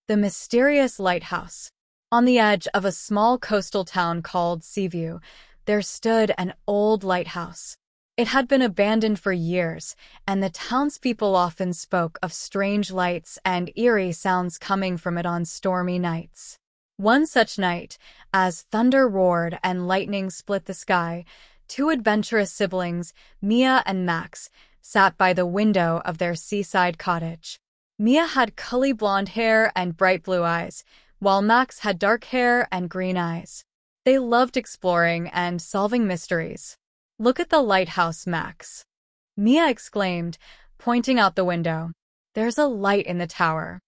The mysterious lighthouse. On the edge of a small coastal town called Seaview, there stood an old lighthouse. It had been abandoned for years, and the townspeople often spoke of strange lights and eerie sounds coming from it on stormy nights. One such night, as thunder roared and lightning split the sky, two adventurous siblings, Mia and Max, sat by the window of their seaside cottage. Mia had curly blonde hair and bright blue eyes, while Max had dark hair and green eyes. They loved exploring and solving mysteries. "Look at the lighthouse, Max," Mia exclaimed, pointing out the window. "There's a light in the tower."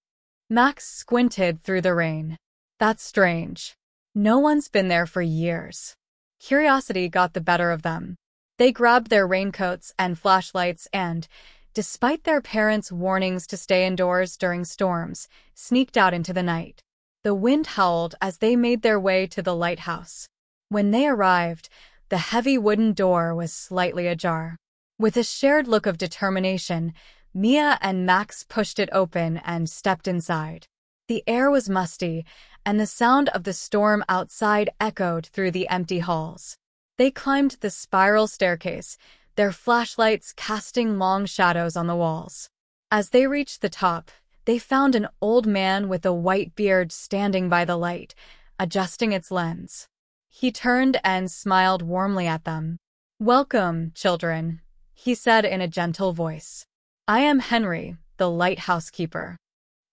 Max squinted through the rain. "That's strange. No one's been there for years." Curiosity got the better of them. They grabbed their raincoats and flashlights and, despite their parents' warnings to stay indoors during storms, sneaked out into the night. The wind howled as they made their way to the lighthouse. When they arrived, the heavy wooden door was slightly ajar. With a shared look of determination, Mia and Max pushed it open and stepped inside. The air was musty, and the sound of the storm outside echoed through the empty halls. They climbed the spiral staircase, their flashlights casting long shadows on the walls. As they reached the top, they found an old man with a white beard standing by the light, adjusting its lens. He turned and smiled warmly at them. "Welcome, children," he said in a gentle voice. "I am Henry, the lighthouse keeper."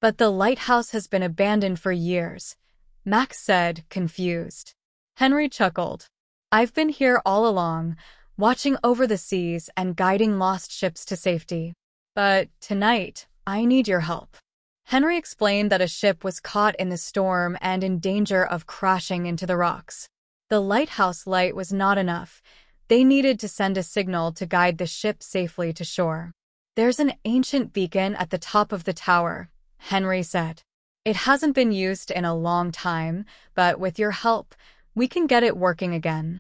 "But the lighthouse has been abandoned for years," Max said, confused. Henry chuckled. "I've been here all along, watching over the seas and guiding lost ships to safety. But tonight, I need your help." Henry explained that a ship was caught in the storm and in danger of crashing into the rocks. The lighthouse light was not enough. They needed to send a signal to guide the ship safely to shore. "There's an ancient beacon at the top of the tower," Henry said. "It hasn't been used in a long time, but with your help, we can get it working again."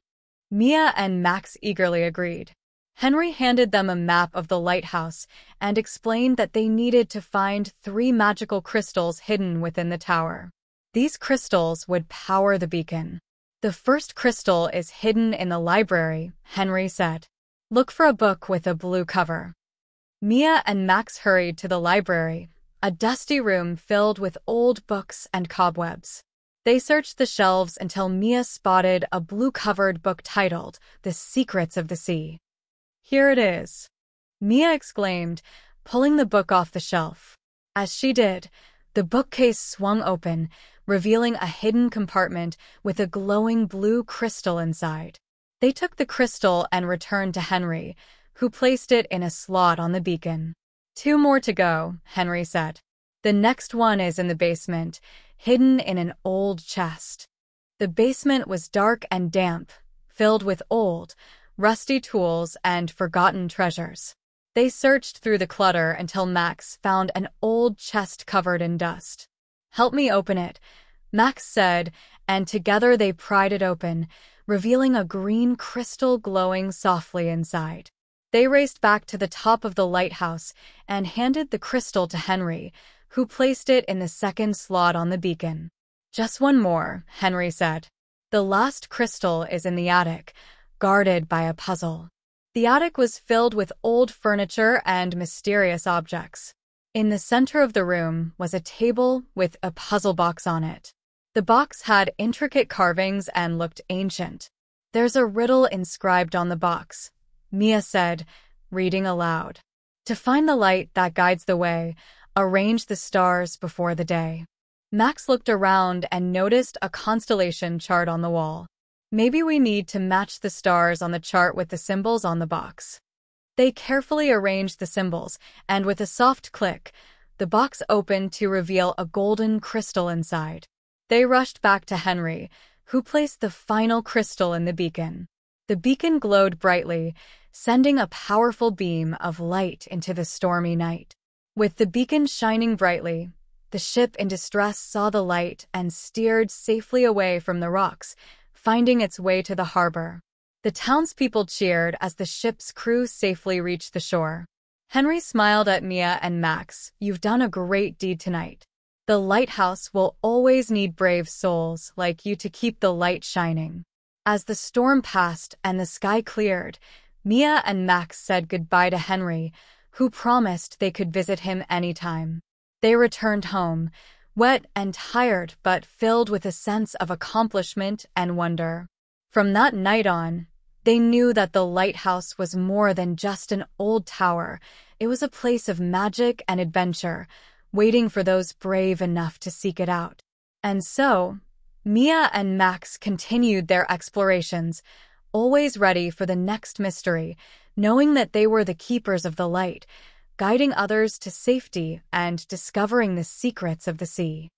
Mia and Max eagerly agreed. Henry handed them a map of the lighthouse and explained that they needed to find 3 magical crystals hidden within the tower. These crystals would power the beacon. "The first crystal is hidden in the library," Henry said. "Look for a book with a blue cover." Mia and Max hurried to the library, a dusty room filled with old books and cobwebs. They searched the shelves until Mia spotted a blue-covered book titled The Secrets of the Sea. "Here it is," Mia exclaimed, pulling the book off the shelf. As she did, the bookcase swung open, revealing a hidden compartment with a glowing blue crystal inside. They took the crystal and returned to Henry, who placed it in a slot on the beacon. "2 more to go," Henry said. "The next one is in the basement, hidden in an old chest." The basement was dark and damp, filled with old, rusty tools and forgotten treasures. They searched through the clutter until Max found an old chest covered in dust. "Help me open it," Max said, and together they pried it open, revealing a green crystal glowing softly inside. They raced back to the top of the lighthouse and handed the crystal to Henry, who placed it in the second slot on the beacon. "Just one more," Henry said. "The last crystal is in the attic, guarded by a puzzle." The attic was filled with old furniture and mysterious objects. In the center of the room was a table with a puzzle box on it. The box had intricate carvings and looked ancient. "There's a riddle inscribed on the box," Mia said, reading aloud. "To find the light that guides the way, arrange the stars before the day." Max looked around and noticed a constellation chart on the wall. "Maybe we need to match the stars on the chart with the symbols on the box." They carefully arranged the symbols, and with a soft click, the box opened to reveal a golden crystal inside. They rushed back to Henry, who placed the final crystal in the beacon. The beacon glowed brightly, sending a powerful beam of light into the stormy night. With the beacon shining brightly, the ship in distress saw the light and steered safely away from the rocks, finding its way to the harbor. The townspeople cheered as the ship's crew safely reached the shore. Henry smiled at Mia and Max. "You've done a great deed tonight. The lighthouse will always need brave souls like you to keep the light shining. As the storm passed and the sky cleared, Mia and Max said goodbye to Henry, who promised they could visit him anytime. They returned home, wet and tired but filled with a sense of accomplishment and wonder. From that night on, they knew that the lighthouse was more than just an old tower. It was a place of magic and adventure, waiting for those brave enough to seek it out. And so, Mia and Max continued their explorations, always ready for the next mystery, knowing that they were the keepers of the light, guiding others to safety and discovering the secrets of the sea.